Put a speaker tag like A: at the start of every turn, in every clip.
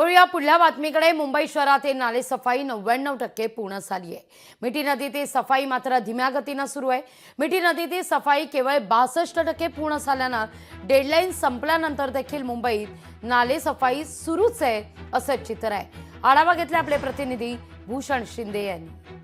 A: वळूया पुढल्या बातमीकडे। मुंबई शहरातील नालेसफाई 99% पूर्ण झाली आहे। मिठी नदीतील सफाई मात्र धीम्या गतीने सुरू आहे। मिठी नदीतील सफाई केवळ 62% पूर्ण झाल्याने डेडलाईन संपल्यानंतर देखील मुंबईत नालेसफाई सुरूच आहे असं चित्र आहे। आढावा घेतला आपले प्रतिनिधी भूषण शिंदे यांनी।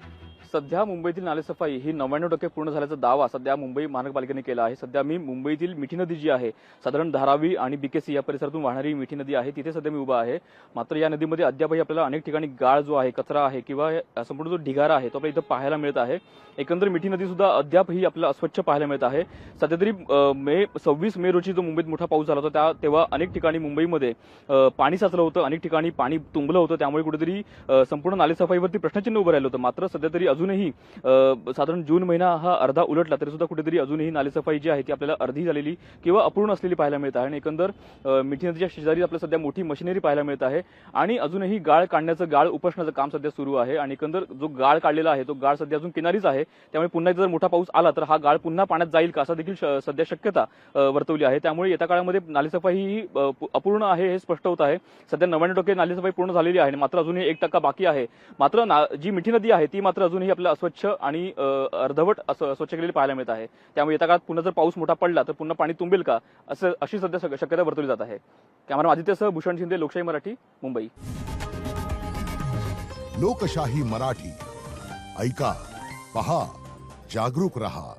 B: सध्या मुंबईतील नालेसफाई ही 99% पूर्ण झाल्याचा दावा सध्या मुंबई महानगरपालिकेने केला आहे। सध्या मी मुंबईतील मिठी नदी जी आहे, साधारण धारावी आणि बीकेसी या परिसरातून वाहणारी मिठी नदी आहे, तिथे सध्या मी उभा आहे। मात्र या नदीमध्ये अद्यापही आपल्याला अनेक ठिकाणी गाळ जो आहे, कचरा आहे किंवा संपूर्ण जो ढिगारा आहे तो आपल्याला इथं पाहायला मिळत आहे। एकंदर मिठी नदी सुद्धा अद्यापही आपल्याला अस्वच्छ पाहायला मिळत आहे। सध्या तरी 26 मे रोजी जो मुंबईत मोठा पाऊस झाला होता तेव्हा अनेक ठिकाणी मुंबईमध्ये पाणी साचलं होतं, अनेक ठिकाणी पाणी तुंबलं होतं, त्यामुळे कुठेतरी संपूर्ण नालेसफाईवरती प्रश्नचिन्ह उभं राहिलं होतं। मात्र सध्या तरी अजूनही साधारण जून महिना हा अर्धा उलटला तरी सुद्धा कुठेतरी अजूनही नालेसफाई जी आहे ती आपल्याला अर्धी झालेली किंवा अपूर्ण असलेली पाहायला मिळत आहे। आणि एकंदर मिठी नदीच्या शेजारी आपल्याला सध्या मोठी मशिनरी पाहायला मिळत आहे आणि अजूनही गाळ काढण्याचं, गाळ उपसण्याचं काम सध्या सुरू आहे। आणि एकंदर जो गाळ काढलेला आहे तो गाळ सध्या अजून किनारीच आहे, त्यामुळे पुन्हा जर मोठा पाऊस आला तर हा गाळ पुन्हा पाण्यात जाईल का, असा देखील सध्या शक्यता वर्तवली आहे। त्यामुळे येत्या काळामध्ये नालेसफाई ही अपूर्ण आहे हे स्पष्ट होत आहे। सध्या 99% नालेसफाई पूर्ण झालेली आहे, मात्र अजूनही 1% बाकी आहे। मात्र जी मिठी नदी आहे ती मात्र अजूनही आपल्याला अस्वच्छ आणि अर्धवट स्वच्छ केलेली पाहायला मिळत आहे। त्यामुळे येत्या काळात पुन्हा जर पाऊस मोठा पडला तर पुन्हा पाणी तुंबेल का, अशी सध्या शक्यता वर्तवली जात आहे। कॅमेरा आदित्यसह भूषण शिंदे, लोकशाही मराठी, मुंबई।
C: लोकशाही मराठी ऐका, पहा, जागरूक रहा।